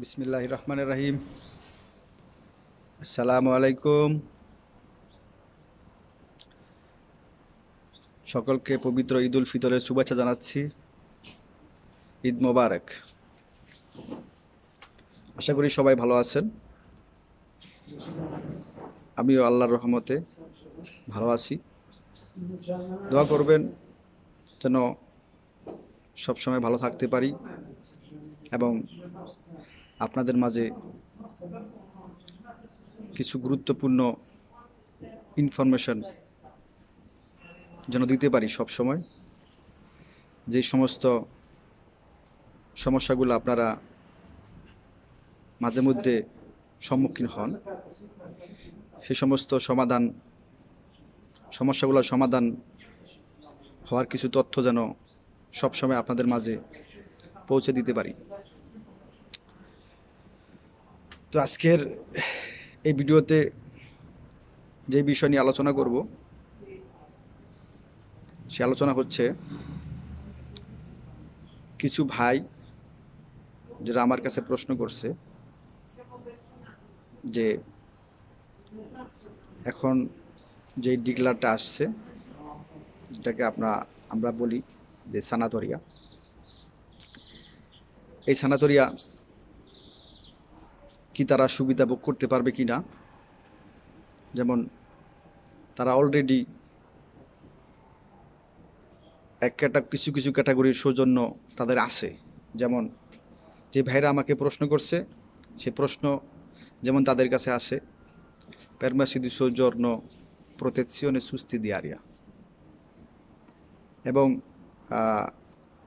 বিসমিল্লাহির রহমানির রহিম। আসসালামু আলাইকুম। সকলকে পবিত্র ঈদ উল ফিতরের শুভেচ্ছা জানাচ্ছি। ঈদ মোবারক। আশা করি সবাই ভালো আছেন। আমিও আল্লাহর রহমতে ভালো আছি। দোয়া করবেন যেন সবসময় ভালো থাকতে পারি এবং আপনাদের মাঝে কিছু গুরুত্বপূর্ণ ইনফরমেশন যেন দিতে পারি সব সময়। যে সমস্ত সমস্যাগুলো আপনারা মাঝে মধ্যে সম্মুখীন হন, সেই সমস্ত সমস্যাগুলোর সমাধান হওয়ার কিছু তথ্য যেন সবসময় আপনাদের মাঝে পৌঁছে দিতে পারি। তো আজকের এই ভিডিওতে যে বিষয় নিয়ে আলোচনা করব, সে আলোচনা হচ্ছে কিছু ভাই যারা আমার কাছে প্রশ্ন করছে যে এখন যে ডিক্লারটা আসছে, যেটাকে আমরা বলি যে সানাতরিয়া, এই সানাতরিয়া কি তারা সুবিধা ভোগ করতে পারবে কি না। যেমন তারা অলরেডি কিছু কিছু ক্যাটাগরির সৌজন্য তাদের আছে। যেমন যে ভাইরা আমাকে প্রশ্ন করছে, সে প্রশ্ন যেমন তাদের কাছে আসে permesso di soggiorno protezione sussidiaria এবং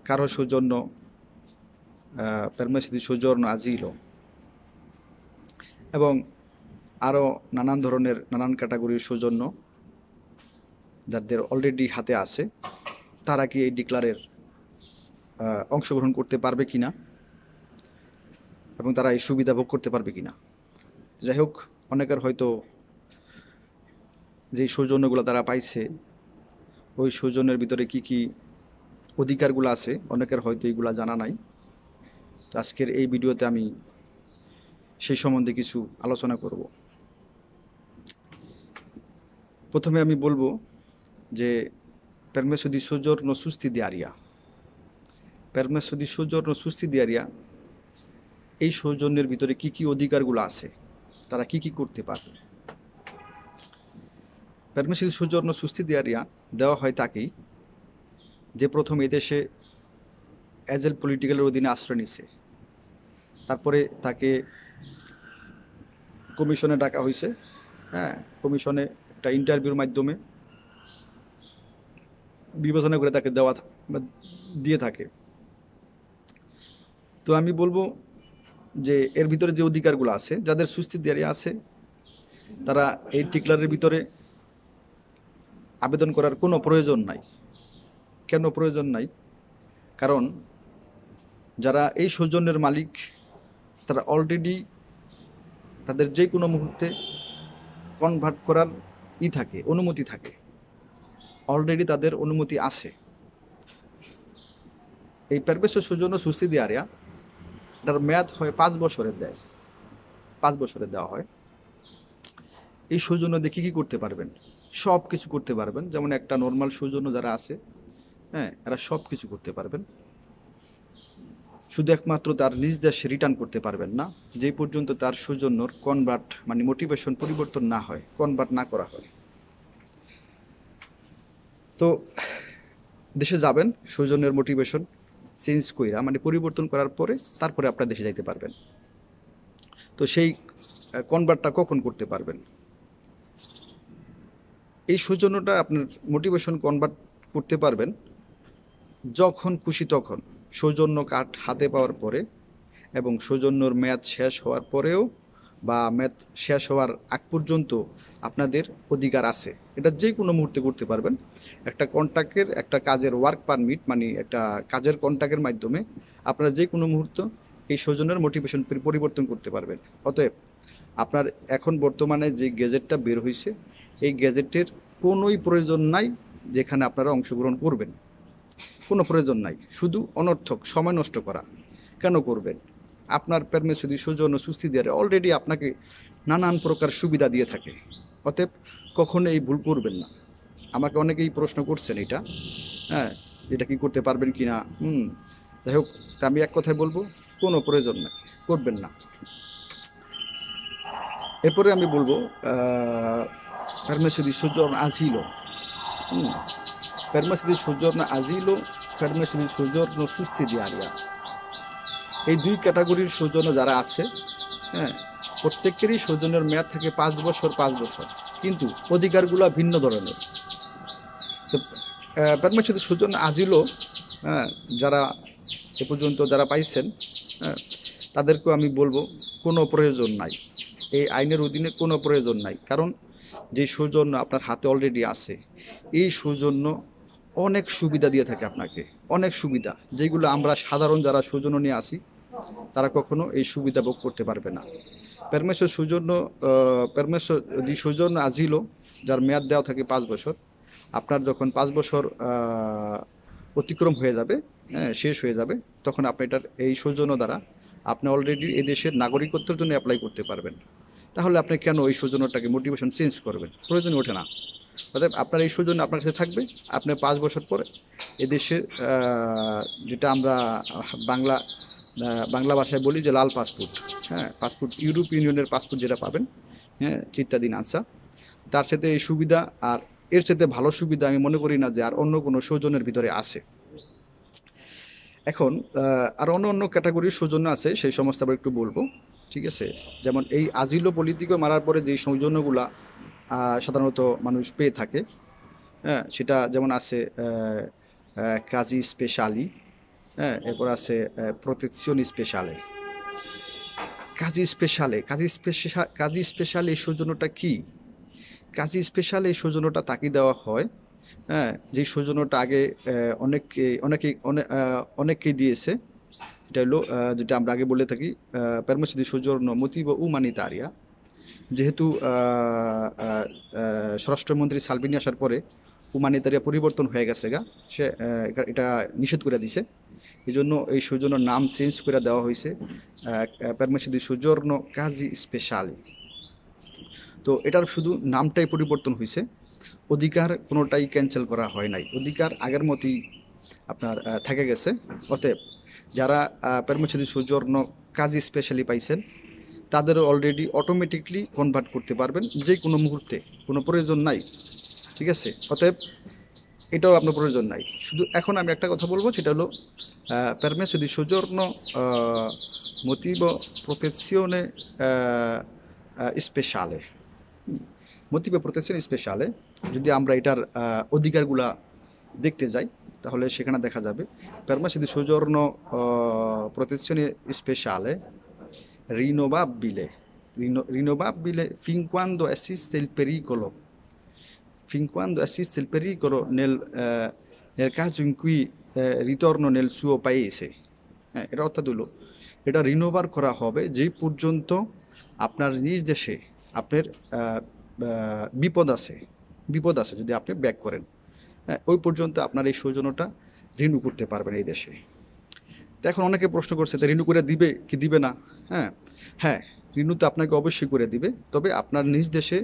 কারো সৌজন্য permesso di soggiorno asilo এবং আরও নানান ক্যাটাগরির সৌজন্য যাদের অলরেডি হাতে আছে, তারা কি এই ডিক্লারের অংশগ্রহণ করতে পারবে কিনা এবং তারা এই সুবিধা ভোগ করতে পারবে কিনা। যাই হোক, অনেকের হয়তো যেই সৌজন্যগুলো তারা পাইছে, ওই সৌজন্যের ভিতরে কি কি অধিকারগুলো আছে, অনেকের হয়তো এইগুলা জানা নাই। তো আজকের এই ভিডিওতে আমি সেই সম্বন্ধে কিছু আলোচনা করব। প্রথমে আমি বলবো যে permesso di soggiorno sussidiaria, permesso di soggiorno sussidiaria এই সৌজন্যের ভিতরে কি কি অধিকারগুলো আছে, তারা কি কি করতে পারবে। permesso di soggiorno sussidiaria দেওয়া হয় তাকেই যে প্রথম এদেশে অ্যাজেল পলিটিক্যালের অধীনে আশ্রয় নিছে, তারপরে তাকে কমিশনে ডাকা হয়েছে। কমিশনে একটা ইন্টারভিউর মাধ্যমে বিবেচনা করে তাকে দিয়ে থাকে। তো আমি বলবো যে এর ভিতরে যে অধিকারগুলো আছে, যাদের সুস্থিতি আছে, তারা এই ডিক্লারের ভিতরে আবেদন করার কোনো প্রয়োজন নাই। কেন প্রয়োজন নাই? কারণ যারা এই সৌজন্যের মালিক, তারা অলরেডি তাদের যে কোনো মুহূর্তে কনভার্ট করার অনুমতি থাকে, অলরেডি তাদের অনুমতি আছে। এই permesso soggiorno sussidiaria এটার মেয়াদ হয় 5 বছরের দেয়, 5 বছরের দেওয়া হয়। এই সৌজন্য দিয়ে কী কী করতে পারবেন? সব কিছু করতে পারবেন। যেমন একটা নর্মাল সৌজন্য যারা আছে, এরা সব কিছু করতে পারবেন। শুধু একমাত্র তার নিজ দেশে রিটার্ন করতে পারবেন না, যেই পর্যন্ত তার সৌজন্যর মোটিভেশন পরিবর্তন না হয়, কনভার্ট না করা হয়। তো দেশে যাবেন সৌজন্যের মোটিভেশন চেঞ্জ কইরা, পরিবর্তন করার পরে তারপরে আপনার দেশে যাইতে পারবেন। তো সেই কনভার্টটা কখন করতে পারবেন? এই সৌজন্যটা আপনার মোটিভেশন কনভার্ট করতে পারবেন যখন খুশি তখন, সৌজন্য কার্ড হাতে পাওয়ার পরে এবং সৌজন্যর মেয়াদ শেষ হওয়ার পরেও বা মেয়াদ শেষ হওয়ার আগ পর্যন্ত আপনাদের অধিকার আছে। এটা যে কোনো মুহূর্তে করতে পারবেন। একটা কাজের ওয়ার্ক পারমিট, একটা কাজের কন্ট্রাক্টের মাধ্যমে আপনারা যে কোনো মুহূর্ত এই সৌজন্যের মোটিভেশন পরিবর্তন করতে পারবেন। অতএব আপনার এখন বর্তমানে যে গ্যাজেটটা বের হয়েছে, এই গ্যাজেটের কোনোই প্রয়োজন নাই যেখানে আপনারা অংশগ্রহণ করবেন। কোনো প্রয়োজন নাই, শুধু অনর্থক সময় নষ্ট করা। কেন করবেন? আপনার permesso di soggiorno sussidiario already আপনাকে নানান প্রকার সুবিধা দিয়ে থাকে। অতএব কখনো এই ভুল করবেন না। আমাকে অনেকেই প্রশ্ন করছেন এটা, হ্যাঁ, এটা কি করতে পারবেন কি না? যাই হোক, তা আমি এক কথায় বলবো, কোনো প্রয়োজন নাই, করবেন না। এরপরে আমি বলবো permesso di soggiorno asilo, permesso di soggiorno asilo, permesso di soggiorno sussidiaria। এই দুই ক্যাটাগরির সৌজন্য যারা আছে, হ্যাঁ, প্রত্যেকেরই সৌজন্যের মেয়াদ থাকে 5 বছর 5 বছর, কিন্তু অধিকারগুলো ভিন্ন ধরনের। তো permesso di soggiorno asilo, হ্যাঁ, যারা এ পর্যন্ত যারা পাইছেন, হ্যাঁ, তাদেরকেও আমি বলবো কোনো প্রয়োজন নাই, এই আইনের অধীনে কোনো প্রয়োজন নাই। কারণ যে সৌজন্য আপনার হাতে অলরেডি আছে, এই সৌজন্য অনেক সুবিধা দিয়ে থাকে আপনাকে, অনেক সুবিধা, যেগুলো আমরা সাধারণ যারা সৌজন্য নিয়ে আসি তারা কখনো এই সুবিধা ভোগ করতে পারবে না। permesso di soggiorno asilo, যার মেয়াদ দেওয়া থাকে 5 বছর, আপনার যখন 5 বছর অতিক্রম হয়ে যাবে, শেষ হয়ে যাবে, তখন আপনি এটার এই সৌজন্য দ্বারা আপনি অলরেডি এই দেশের নাগরিকত্বের জন্য অ্যাপ্লাই করতে পারবেন। তাহলে আপনি কেন এই সৌজন্যটাকে মোটিভেশন চেঞ্জ করবেন? প্রয়োজন ওঠে না। অতএব আপনার এই সৌজন্য আপনার কাছে থাকবে। আপনি 5 বছর পরে এদেশের যেটা আমরা বাংলা ভাষায় বলি যে লাল পাসপোর্ট, হ্যাঁ, পাসপোর্ট, ইউরোপীয় ইউনিয়নের পাসপোর্ট যেটা পাবেন, হ্যাঁ, চিত্তাদিন আনসা, তার সাথে এই সুবিধা আর এর সাথে ভালো সুবিধা আমি মনে করি না যে আর অন্য কোনো সৌজন্যের ভিতরে আছে। এখন আর অন্য ক্যাটাগরির সৌজন্য আছে, সেই সমস্ত আবার একটু বলবো, ঠিক আছে? যেমন এই আজিলো পলিটিকো মারার পরে যেই সৌজন্যগুলা সাধারণত মানুষ পেয়ে থাকে, হ্যাঁ, সেটা যেমন আছে কাজি স্পেশালি, হ্যাঁ, এরপর আছে প্রোটেকশন স্পেশালে। কাজি স্পেশাল এই সৌজন্যটা কি? কাজি স্পেশাল এই সৌজন্যটা তাকে দেওয়া হয়, হ্যাঁ, যে সৌজন্যটা আগে অনেককেই দিয়েছে। এটা হলো যেটা আমরা আগে বলে থাকি permesso di soggiorno motivo umanitaria। যেহেতু স্বরাষ্ট্রমন্ত্রী সালভিনি আসার পরে উমানিতারিয়া পরিবর্তন হয়ে গেছে সে এটা নিষেধ করে দিছে, এই জন্য এই সৌজন্যর নাম চেঞ্জ করে দেওয়া হয়েছে permesso di soggiorno casi speciali। তো এটার শুধু নামটাই পরিবর্তন হয়েছে, অধিকার কোনোটাই ক্যান্সেল করা হয় নাই, অধিকার আগের মতোই আপনার থেকে গেছে। অতএব যারা permesso di soggiorno casi speciali পাইছেন, তাদেরও অলরেডি অটোমেটিকলি কনভার্ট করতে পারবেন যে কোনো মুহূর্তে, কোনো প্রয়োজন নাই, ঠিক আছে? অতএব এটাও আপনার প্রয়োজন নাই। শুধু এখন আমি একটা কথা বলবো, সেটা হলো permesso di soggiorno motivo protezione speciale, motivo protezione speciale। যদি আমরা এটার অধিকারগুলা দেখতে যাই তাহলে সেখানে দেখা যাবে permesso di soggiorno protezione speciale rinnovabile fin quando esiste il pericolo nel caso in cui ritorno nel suo paese। হ্যাঁ, এটা অর্থাৎ হলো এটা রিনোভার করা হবে যেই পর্যন্ত আপনার নিজ দেশে আপনার বিপদ আছে যদি আপনি ব্যাক করেন, হ্যাঁ, ওই পর্যন্ত আপনার এই সৌজন্যটা রিনিউ করতে পারবেন এই দেশে। তো এখন অনেকে প্রশ্ন করছে, তো রিনিউ করে দিবে কি দিবে না? হ্যাঁ, রিনিউ তো আপনাকে অবশ্যই করে দিবে, তবে আপনার নিজ দেশে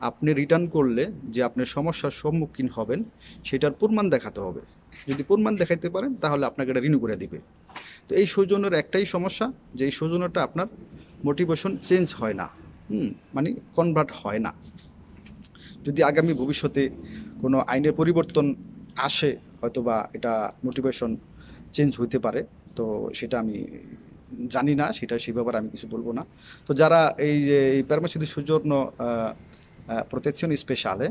আপনি রিটার্ন করলে যে আপনি সমস্যার সম্মুখীন হবেন সেটার প্রমাণ দেখাতে হবে। যদি প্রমাণ দেখাইতে পারেন তাহলে আপনাকে এটা রিনিউ করে দিবে। তো এই সৌজন্যের একটাই সমস্যা, যে এই সৌজন্যটা আপনার মোটিভেশন চেঞ্জ হয় না, মানে কনভার্ট হয় না। যদি আগামী ভবিষ্যতে কোনো আইনের পরিবর্তন আসে, হয়তোবা এটা মোটিভেশন চেঞ্জ হইতে পারে, তো সেটা আমি জানি না, সে ব্যাপারে আমি কিছু বলবো না। তো যারা এই permesso di soggiorno protezione speciale,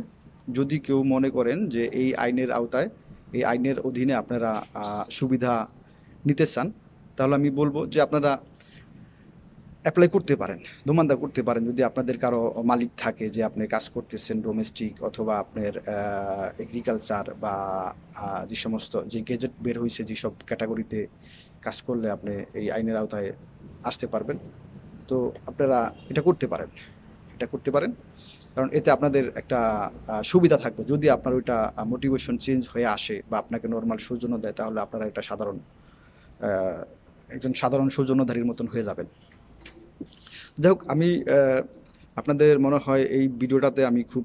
যদি কেউ মনে করেন যে এই আইনের আওতায়, এই আইনের অধীনে আপনারা সুবিধা নিতে চান, তাহলে আমি বলবো যে আপনারা অ্যাপ্লাই করতে পারেন, দোমান্দা করতে পারেন। যদি আপনাদের কারো মালিক থাকে যে আপনি কাজ করতেছেন ডোমেস্টিক অথবা আপনার এগ্রিকালচার বা যে সমস্ত যে গেজেট বের হয়েছে যেসব ক্যাটাগরিতে কাজ করলে আপনি এই আইনের আওতায় আসতে পারবেন, তো আপনারা এটা করতে পারেন, কারণ এতে আপনাদের একটা সুবিধা থাকবে। যদি আপনার ওইটা মোটিভেশন চেঞ্জ হয়ে আসে বা আপনাকে নর্মাল সৌজন্য দেয়, তাহলে আপনারা একটা সাধারণ একজন সাধারণ সৌজন্যধারীর মতন হয়ে যাবেন। যাই হোক, আমি আপনাদের মনে হয় এই ভিডিওটাতে আমি খুব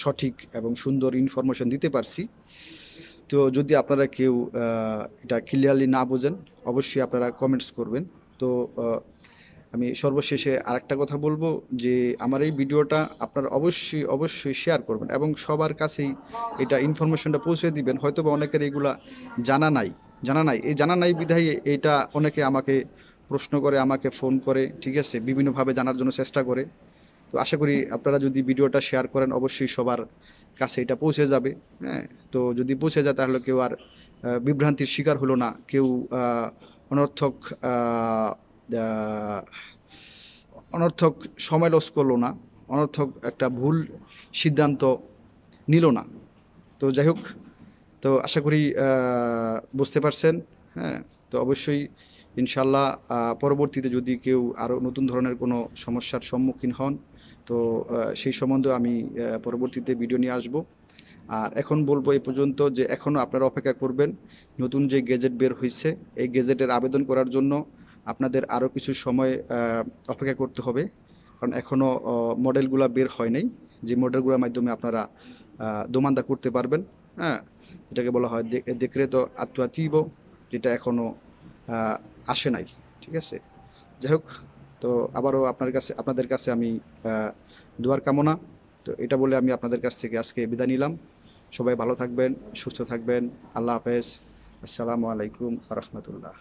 সঠিক এবং সুন্দর ইনফরমেশন দিতে পারছি। তো যদি আপনারা কেউ এটা ক্লিয়ারলি না বোঝেন, অবশ্যই আপনারা কমেন্টস করবেন। তো আমি সর্বশেষে আরেকটা কথা বলবো যে আমার এই ভিডিওটা আপনারা অবশ্যই অবশ্যই শেয়ার করবেন এবং সবার কাছেই এটা ইনফরমেশনটা পৌঁছে দিবেন। হয়তো বা অনেকের এইগুলা জানা নাই এই জানা নাই বিধায় এটা অনেকে আমাকে প্রশ্ন করে, আমাকে ফোন করে, ঠিক আছে, বিভিন্নভাবে জানার জন্য চেষ্টা করে। তো আশা করি আপনারা যদি ভিডিওটা শেয়ার করেন অবশ্যই সবার কাছে এটা পৌঁছে যাবে। হ্যাঁ, তো যদি পৌঁছে যায় তাহলে কেউ আর বিভ্রান্তির শিকার হলো না, কেউ অনর্থক অনর্থক সময় লস করলো না, অনর্থক একটা ভুল সিদ্ধান্ত নিল না। তো যাই হোক, তো আশা করি বুঝতে পারছেন। হ্যাঁ, তো অবশ্যই ইনশাল্লাহ পরবর্তীতে যদি কেউ আরও নতুন ধরনের কোনো সমস্যার সম্মুখীন হন, তো সেই সম্বন্ধে আমি পরবর্তীতে ভিডিও নিয়ে আসব। আর এখন বলবো এই পর্যন্ত যে এখনও আপনারা অপেক্ষা করবেন। নতুন যে গেজেট বের হয়েছে, এই গেজেটের আবেদন করার জন্য আপনাদের আরও কিছু সময় অপেক্ষা করতে হবে, কারণ এখনও মডেলগুলো বের হয় নাই, যে মডেলগুলোর মাধ্যমে আপনারা দোমান্দা করতে পারবেন। হ্যাঁ, এটাকে বলা হয় দেখরেতো আত্মীয়, যেটা এখনও আসে নাই, ঠিক আছে। যাই হোক, তো আবারও আপনাদের কাছে আমি দোয়ার কামনা। তো এটা বলে আমি আপনাদের কাছ থেকে আজকে বিদায় নিলাম। সবাই ভালো থাকবেন, সুস্থ থাকবেন। আল্লাহ হাফেজ। আসসালামু আলাইকুম ওয়া রাহমাতুল্লাহ।